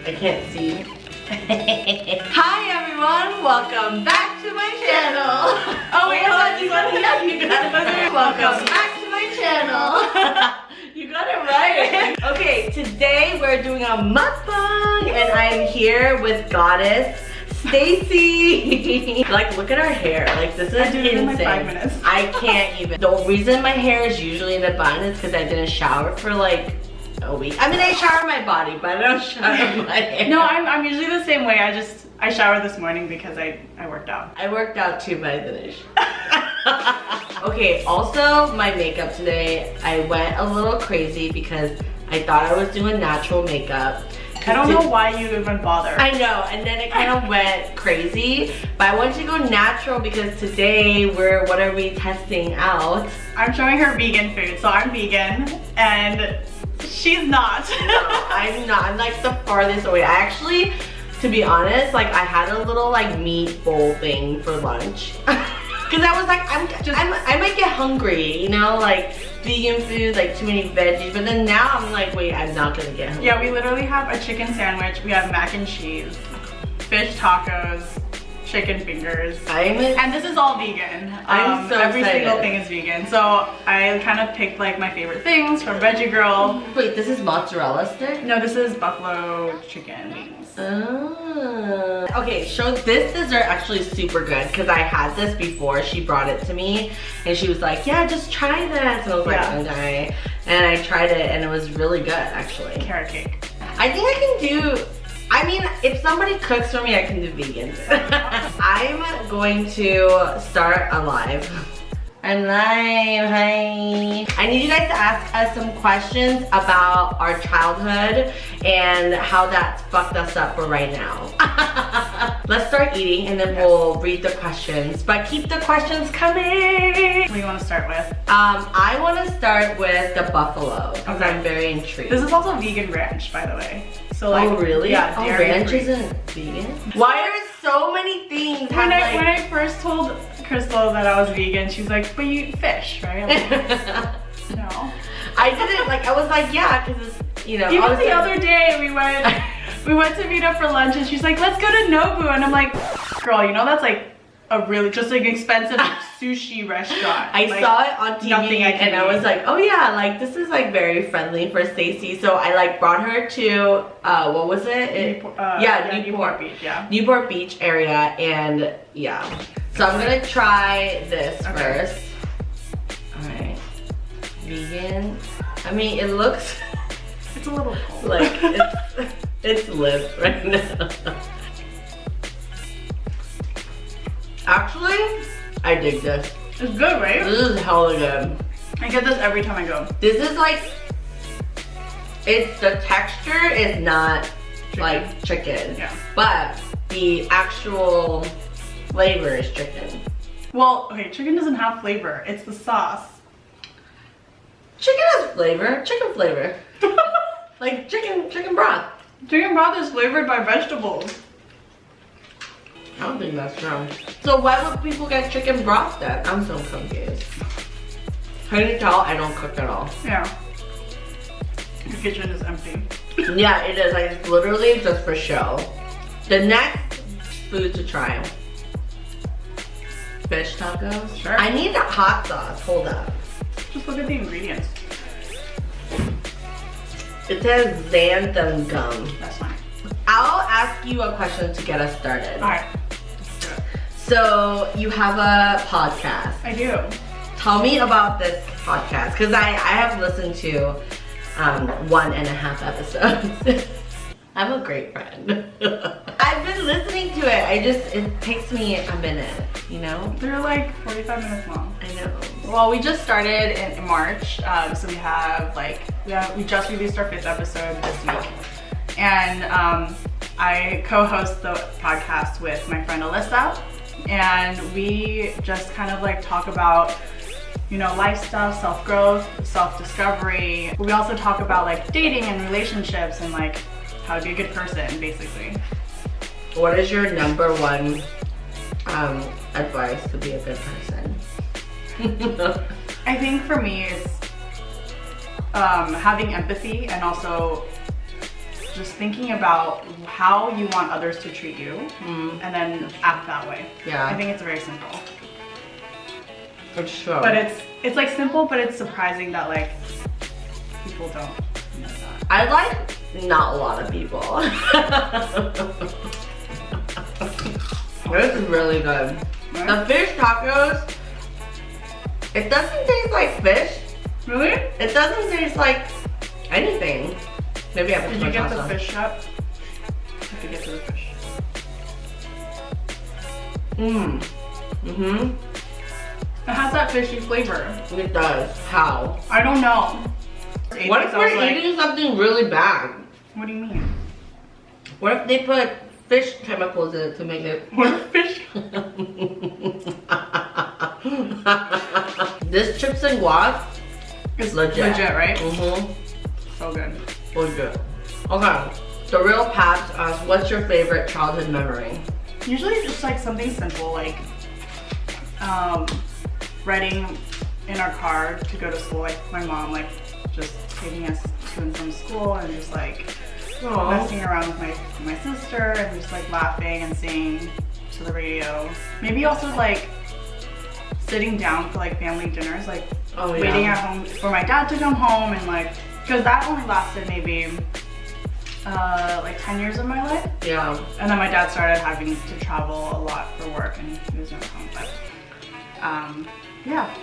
I can't see. Hi everyone, welcome back to my channel. Oh wait, hold on, you got it. Yeah, you got it. Welcome back to my channel. You got it right. Okay, today we're doing a mukbang, and I'm here with Goddess Stacy. Like, look at our hair. Like, this is insane. In like 5 minutes. I can't even. The reason my hair is usually in a bun is because I didn't shower for like a week. I mean, I shower my body, but I don't shower my hair. No, I'm usually the same way. I showered this morning because I worked out. I worked out too, but I didn't. Okay, also my makeup today, I went a little crazy because I thought I was doing natural makeup. I don't know why you even bother. I know, and then it kind of went crazy, but I wanted to go natural because today what are we testing out? I'm showing her vegan food, so I'm vegan, and she's not. No, I'm not. I'm like the farthest away. I actually, to be honest, like I had a little like meat bowl thing for lunch. Cause I was like, I might get hungry, you know, like vegan food, like too many veggies. But then now I'm like, wait, I'm not gonna get hungry. Yeah, we literally have a chicken sandwich. We have mac and cheese, fish tacos, chicken fingers. And this is all vegan. I'm so every excited. single thing is vegan. So I kind of picked like my favorite things from Veggie Girl. Wait, this is mozzarella stick? No, this is buffalo chicken wings. Oh. Okay, so this dessert actually is super good because I had this before. She brought it to me and she was like, yeah, just try this. And I was like, okay. And I tried it and it was really good actually. Carrot cake. I think I can do, I mean, if somebody cooks for me, I can do vegan. I'm going to start a live. I'm live, hi. I need you guys to ask us some questions about our childhood and how that's fucked us up for right now. Let's start eating and then we'll read the questions. But keep the questions coming. What do you want to start with? I want to start with the buffalo because I'm very intrigued. This is also vegan ranch, by the way. So like, oh really? Yeah, oh, ranch isn't vegan? Why are so many things? When I first told Crystal that I was vegan, she's like, but you eat fish, right? I'm like, no. I didn't, like, I was like, yeah, because it's, you know. Even the other day, we went to meet up for lunch and she's like, let's go to Nobu. And I'm like, girl, you know that's like a really, just like expensive sushi restaurant. I like, saw it on TV and I was like, oh yeah, like this is like very friendly for Stacy. So I like brought her to, what was it? Newport Beach, yeah. Newport Beach area, and yeah. So I'm gonna try this first. All right, vegan. I mean, it looks. It's a little cold. Like it's lit right now. Actually, I dig this. It's good, right? This is hella good. I get this every time I go. This is like, the texture is not like chicken. Yeah. But the actual flavor is chicken. Well, okay, chicken doesn't have flavor. It's the sauce. Chicken has flavor. Chicken flavor. Like chicken broth. Chicken broth is flavored by vegetables. I don't think that's true. So why would people get chicken broth then? I'm so confused. Can you tell I don't cook at all? Yeah. The kitchen is empty. Yeah, it is. Like, it's literally just for show. The next food to try. Fish tacos? Sure. I need a hot sauce. Hold up. Just look at the ingredients. It says xanthan gum. That's fine. I'll ask you a question to get us started. Alright. So, you have a podcast. I do. Tell me about this podcast, because I have listened to 1.5 episodes. I'm a great friend. I've been listening to it. It takes me a minute, you know? They're like 45 minutes long. I know. Well, we just started in March, so we have like, we just released our 5th episode this week. And I co-host the podcast with my friend Alyssa, and we just kind of like talk about, you know, life stuff, self-growth, self-discovery. We also talk about like dating and relationships and like how to be a good person, basically. What is your #1 advice to be a good person? I think for me it's having empathy and also just thinking about how you want others to treat you and then act that way. Yeah. I think it's very simple. It's true. But it's like simple, but it's surprising that like people don't know that. I like not a lot of people. This is really good. Right? The fish tacos, it doesn't taste like fish. Really? It doesn't taste like anything. Maybe I put Did too you much get the salsa. fish up? You have to get to the fish. It has that fishy flavor. It does. How? I don't know. What if we're eating something really bad? What do you mean? What if they put fish chemicals in it to make it? What if fish? This chips and guac It's legit. legit, right? So good. Legit. Okay. The real Paps asks, what's your favorite childhood memory? Usually it's just like something simple, like riding in our car to go to school, like my mom like just taking us to and from school and just like messing around with my sister and just like laughing and singing to the radio. Maybe also like sitting down for like family dinners, like waiting at home for my dad to come home and like, because that only lasted maybe like 10 years of my life. Yeah. And then my dad started having to travel a lot for work and he was never home, but yeah.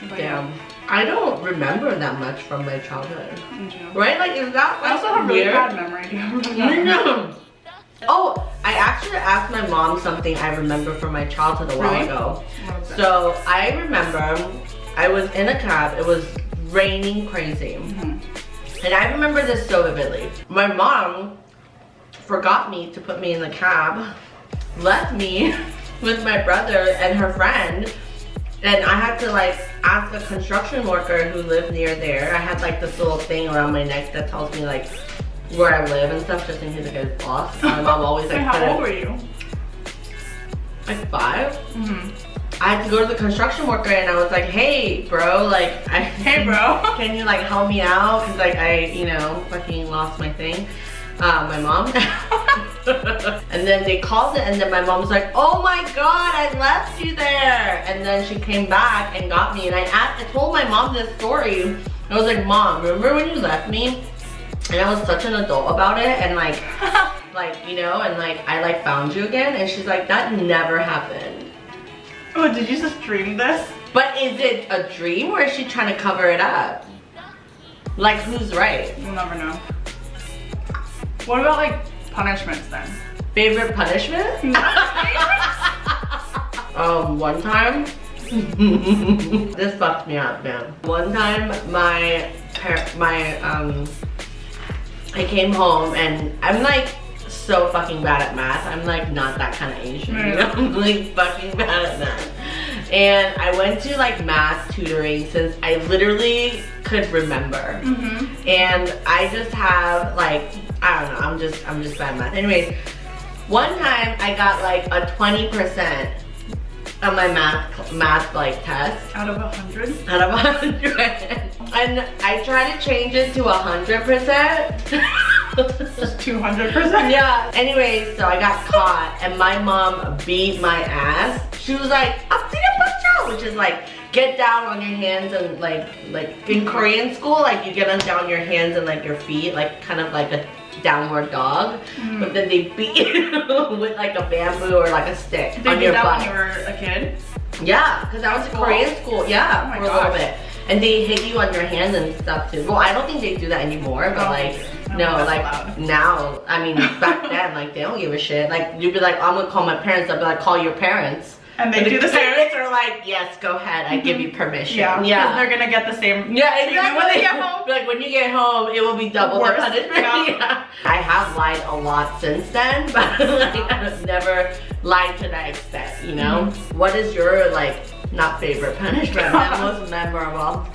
But Damn. I don't remember that much from my childhood. yeah. Right? Like, is that like I also have really weird? bad memory. Do you remember that? No. Oh, I actually asked my mom something I remember from my childhood a while ago. What was that? So I remember I was in a cab. It was raining crazy. And I remember this so vividly. My mom forgot me to put me in the cab, left me with my brother and her friend, and I had to like ask a construction worker who lived near there. I had like this little thing around my neck that tells me like where I live and stuff, just in case I get lost. My mom always like. Wait, how old were you? Like 5. I had to go to the construction worker and I was like, hey bro, like Hey bro. can you like help me out? Cause like I, you know, fucking lost my thing. My mom. And then they called it and then my mom was like, oh my god, I left you there. And then she came back and got me and I told my mom this story. I was like, Mom, remember when you left me? And I was such an adult about it and like, you know, and like I like found you again. And she's like, that never happened. Oh, did you just dream this? But is it a dream or is she trying to cover it up? Like, who's right? You'll never know. What about like punishments then? Favorite punishment? One time, this fucked me up, man. One time, I came home and I'm like so fucking bad at math. I'm like not that kind of Asian, you know? I'm like fucking bad at math. And I went to like math tutoring since I literally could remember. And I just have like, I don't know, I'm just bad at math. Anyways, one time I got like a 20% on my math like test. Out of 100? Out of 100. And I tried to change it to 100%. Just 200%? Yeah. Anyways, so I got caught and my mom beat my ass. She was like, which is like get down on your hands and like in Korean school, like you get on down your hands and like your feet, like kind of like a downward dog. But then they beat you with like a bamboo or like a stick Did they on do your that butt. when you were a kid? Yeah, because I was in Korean school, yeah, Oh my for a little gosh. bit. And they hit you on your hands and stuff too. Well, I don't think they do that anymore, but like, no, like now, I mean, back then, like they don't give a shit. Like you'd be like, I'm gonna call my parents. I'd be like, call your parents. And they do the same parents are like, yes, go ahead. I give you permission. Yeah, Yeah. because they're gonna get the same. Yeah, exactly. When they get home. Like when you get home, it will be double the Worse. punishment. Yeah. Yeah. I have lied a lot since then, but like I've never lied to that extent, you know? What is your like not favorite punishment? That most memorable?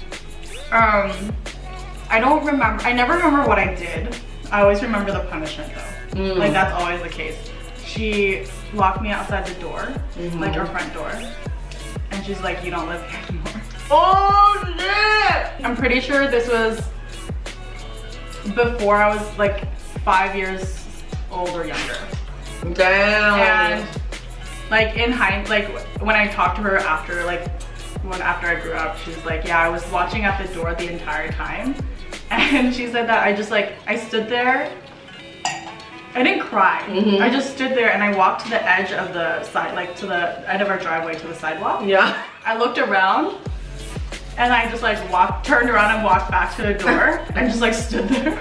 I don't remember. I never remember what I did. I always remember the punishment though. Like that's always the case. She locked me outside the door, like our front door, and she's like, "You don't live here anymore." Oh shit! I'm pretty sure this was before I was like 5 years old or younger. Damn. And like in like when I talked to her after after I grew up, she was like, yeah, I was watching at the door the entire time. And she said that I stood there. I didn't cry. I just stood there and I walked to the edge of the side, like to the end of our driveway to the sidewalk. Yeah. I looked around and I just like turned around and walked back to the door and just like stood there.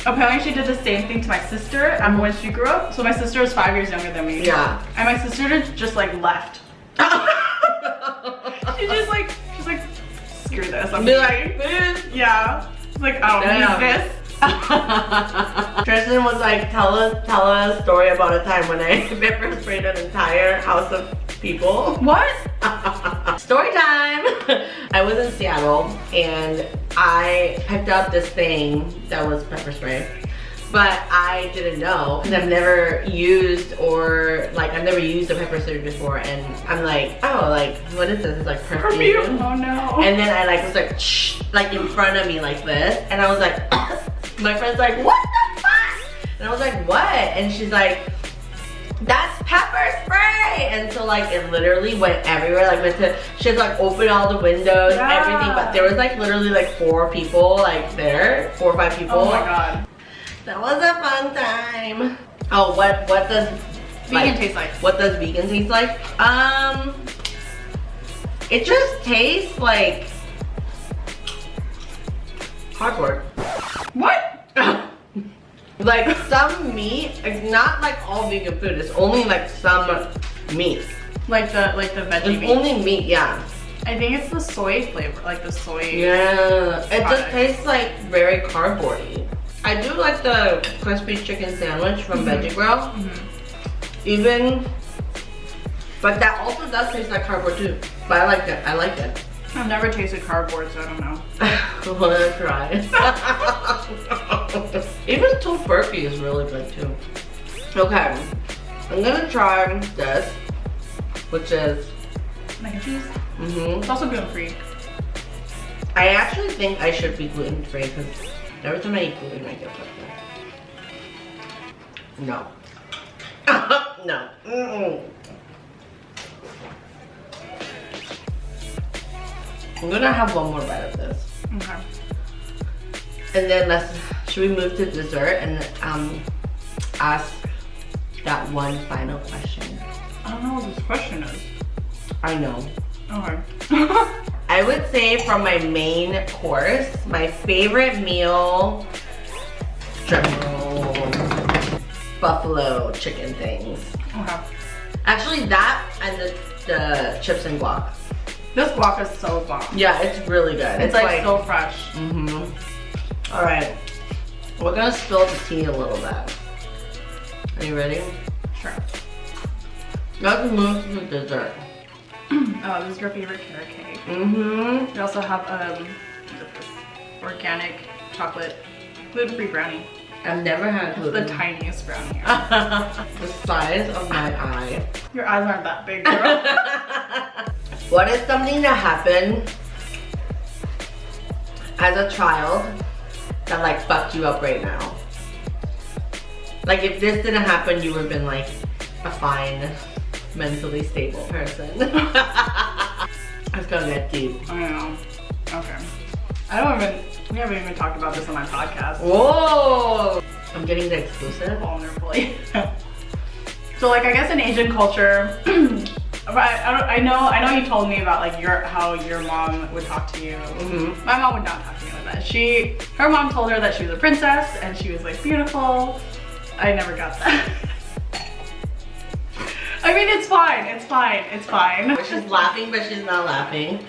Apparently she did the same thing to my sister when she grew up. So my sister is 5 years younger than me. Yeah. And my sister just like left. she's like, screw this. I'm be like, this? Yeah. She's like, I don't need this. Tristan was like, tell a story about a time when I pepper sprayed an entire house of people. What? Story time. I was in Seattle and I picked up this thing that was pepper spray, but I didn't know because I've never used a pepper spray before, and I'm like, oh, like what is this? It's like perfume. Oh no. And then I was like, shh, like in front of me like this, and I was like, my friend's like, what the fuck? And I was like, what? And she's like, that's pepper spray. And so like it literally went everywhere. Like she had like opened all the windows, everything, but there was like literally like 4 people like there, 4 or 5 people. Oh my god. That was a fun time. Oh, what does vegan taste like? What does vegan taste like? It just tastes like cardboard. What? Like some meat. It's not like all vegan food. It's only like some meat. Like the veggie It's meat. only meat, yeah. I think it's the soy flavor, like the soy. Yeah. It product. just tastes like very cardboardy. I do like the crispy chicken sandwich from Veggie Grill. Even, but that also does taste like cardboard too. But I like it. I like it. I've never tasted cardboard, so I don't know. I wanna try. Even Tofurkey is really good too. Okay, I'm gonna try this, which is Mac and cheese. Mm-hmm. It's also gluten-free. I actually think I should be gluten-free because every time I eat gluten, I get like that. No. No. Mm-mm. I'm gonna have one more bite of this. Okay. And then should we move to dessert and ask that one final question? I don't know what this question is. I know. Okay. I would say from my main course, my favorite meal, drum roll, buffalo chicken things. Okay. Actually that and the chips and guac. This guac is so bomb. Yeah, it's really good. It's like so fresh. Mm-hmm. All right, we're gonna spill the tea a little bit. Are you ready? Sure. Let's move to dessert. Oh, this is your favorite carrot cake. Mm-hmm. We also have organic chocolate gluten-free brownie. I've never had It's gluten. the tiniest brownie here. The size of my eye. Your eyes aren't that big, girl. What is something that happened as a child that like fucked you up right now? Like if this didn't happen, you would have been like a fine, mentally stable person. Let's go get deep. I know. Okay. We haven't even talked about this on my podcast. Whoa! I'm getting the exclusive. Vulnerably. So like I guess in Asian culture, I know you told me about like how your mom would talk to you. Mm-hmm. My mom would not talk to me like that. Her mom told her that she was a princess and she was like beautiful. I never got that. I mean, it's fine. It's fine. She's laughing, but she's not laughing.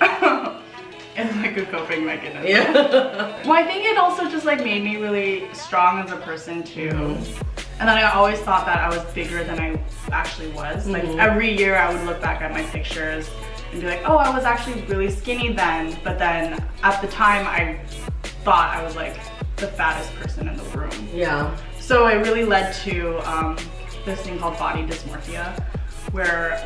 It's like a coping mechanism. Yeah. Well, I think it also just like made me really strong as a person too. Mm-hmm. And then I always thought that I was bigger than I actually was. Like every year I would look back at my pictures and be like, oh, I was actually really skinny then. But then at the time I thought I was like the fattest person in the room. Yeah. So it really led to this thing called body dysmorphia, where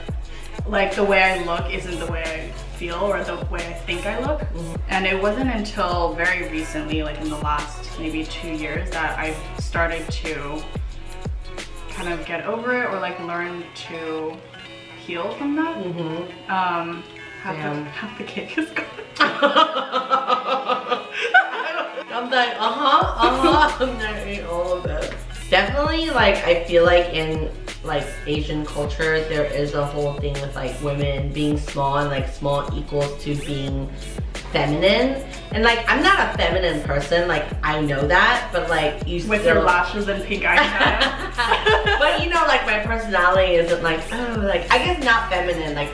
like the way I look isn't the way I feel or the way I think I look. And it wasn't until very recently, like in the last maybe 2 years, that I started to kind of get over it or like learn to heal from that. Half the cake is gone. I'm like, I'm gonna eat all of it. Definitely, like, I feel like in like Asian culture, there is a whole thing with like women being small and like small equals to being feminine. And like, I'm not a feminine person, like I know that, but like you with still... your lashes and pink eyeshadow. But you know, like my personality isn't like, oh, like I guess not feminine, like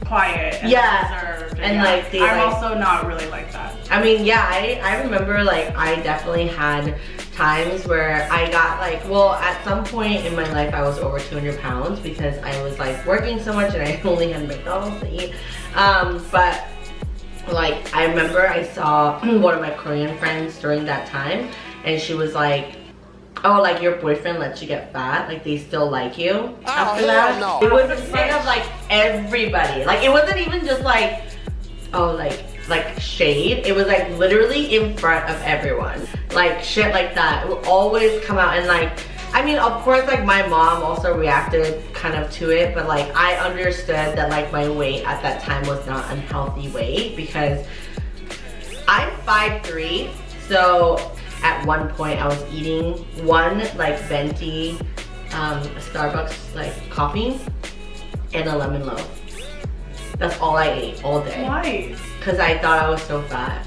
quiet and reserved. And like I'm also not really like that. I mean, yeah, I remember like I definitely had times where I got like, well, at some point in my life I was over 200 pounds because I was like working so much and I only had McDonald's to eat. But like I remember I saw one of my Korean friends during that time and she was like, oh, like your boyfriend lets you get fat, like they still like you after that. No. It was in front of like everybody. Like it wasn't even just like, oh, like shade. It was like literally in front of everyone. Like shit like that. It would always come out. And like, I mean, of course, like my mom also reacted kind of to it, but like I understood that like my weight at that time was not unhealthy weight because I'm 5'3", so at one point I was eating one like venti Starbucks like coffee and a lemon loaf. That's all I ate all day. Why? Because I thought I was so fat.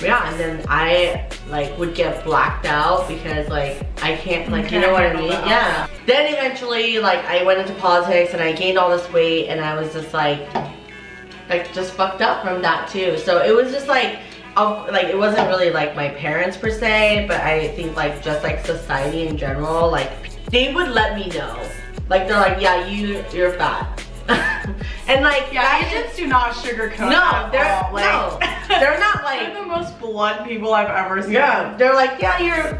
Yeah, and then I like would get blacked out because like I can't, like, you know what I mean? Yeah. Then eventually like I went into politics and I gained all this weight and I was just like just fucked up from that too. So it was just like it wasn't really like my parents per se, but I think like just like society in general, like they would let me know. Like they're like, yeah, you're fat. And like, yeah, Asians do not sugarcoat. No, they're not like they're the most blunt people I've ever seen. Yeah, they're like, yeah, you're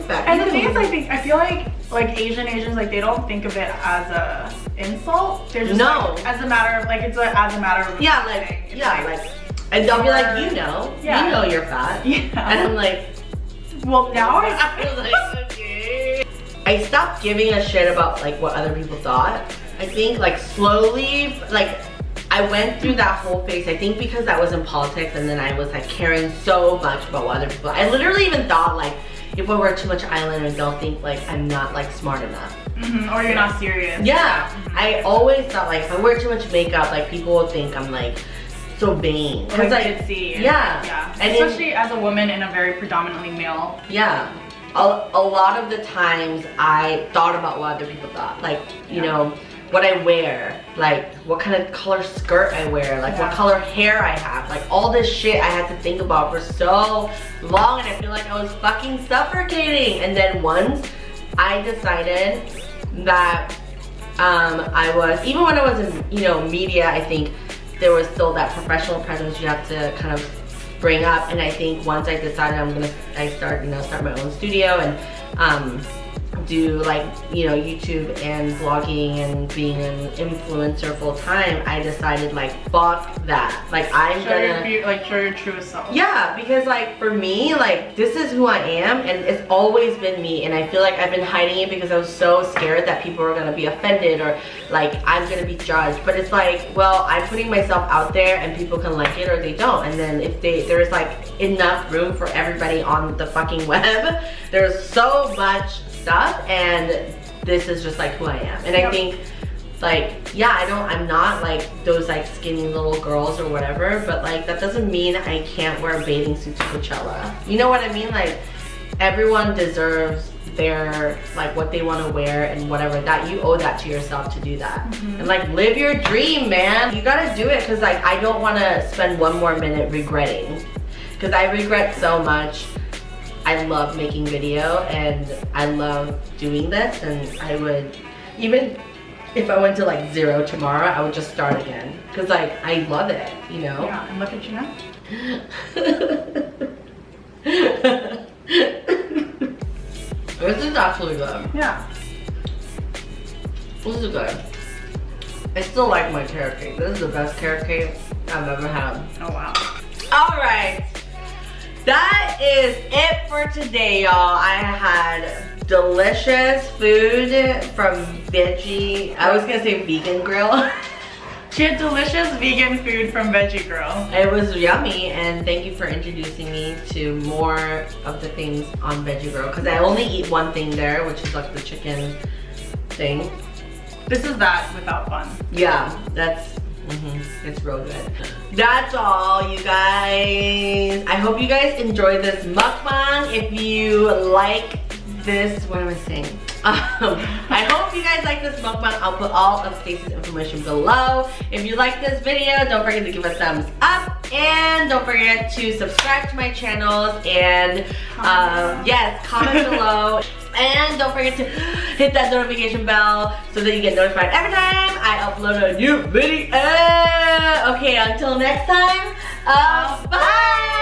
fat. And the thing is, I feel like Asians, like they don't think of it as a insult. They're just like, as a matter of like as a matter of and they'll be like, you know you're fat. Yeah. And I'm like, well, now I was like, okay. I stopped giving a shit about like what other people thought. I think like slowly, like I went through that whole phase, I think because I was in politics and then I was like caring so much about what other people, I literally even thought like if I wear too much eyeliner they'll think like I'm not like smart enough. Or you're not serious. Yeah, I always thought like if I wear too much makeup like people will think I'm like so vain. Or like ditzy. Yeah. And especially as a woman in a very predominantly male. Yeah. A lot of the times I thought about what other people thought. Like, you know, what I wear, like what kind of color skirt I wear, like what color hair I have, like all this shit I had to think about for so long and I feel like I was fucking suffocating. And then once I decided that I was, even when I was in, you know, media, I think there was still that professional presence you have to kind of bring up. And I think once I decided I start my own studio and do like, you know, YouTube and vlogging and being an influencer full time, I decided like fuck that. Like I'm gonna show your truest self. Yeah, because like for me, like this is who I am and it's always been me, and I feel like I've been hiding it because I was so scared that people are gonna be offended or like I'm gonna be judged. But it's like, well, I'm putting myself out there and people can like it or they don't, and then if there's like enough room for everybody on the fucking web, there's so much stuff, and this is just like who I am. And I think like, yeah, I'm not like those like skinny little girls or whatever, but like that doesn't mean I can't wear bathing suits to Coachella. You know what I mean? Like everyone deserves their like what they want to wear and whatever, that you owe that to yourself to do that. And like live your dream, man. You gotta do it, because like I don't want to spend one more minute regretting, because I regret so much. I love making video and I love doing this, and I would, even if I went to like 0 tomorrow, I would just start again, because like I love it, you know? Yeah, and look at you now. This is actually good. Yeah. This is good. I still like my carrot cake. This is the best carrot cake I've ever had. Oh wow. Alright. That is it for today, y'all. I had delicious food from Veggie. I was gonna say Vegan Grill. She had delicious vegan food from Veggie Girl. It was yummy, and thank you for introducing me to more of the things on Veggie Girl, because I only eat one thing there, which is like the chicken thing. This is that without fun. Yeah, that's, it's real good. That's all, you guys. I hope you guys enjoyed this mukbang. If you like this, what am I saying? I hope you guys like this mukbang. I'll put all of Stacey's information below. If you like this video, don't forget to give a thumbs up, and don't forget to subscribe to my channels, and yes, comment below, and don't forget to hit that notification bell so that you get notified every time I upload a new video. Okay, until next time, bye.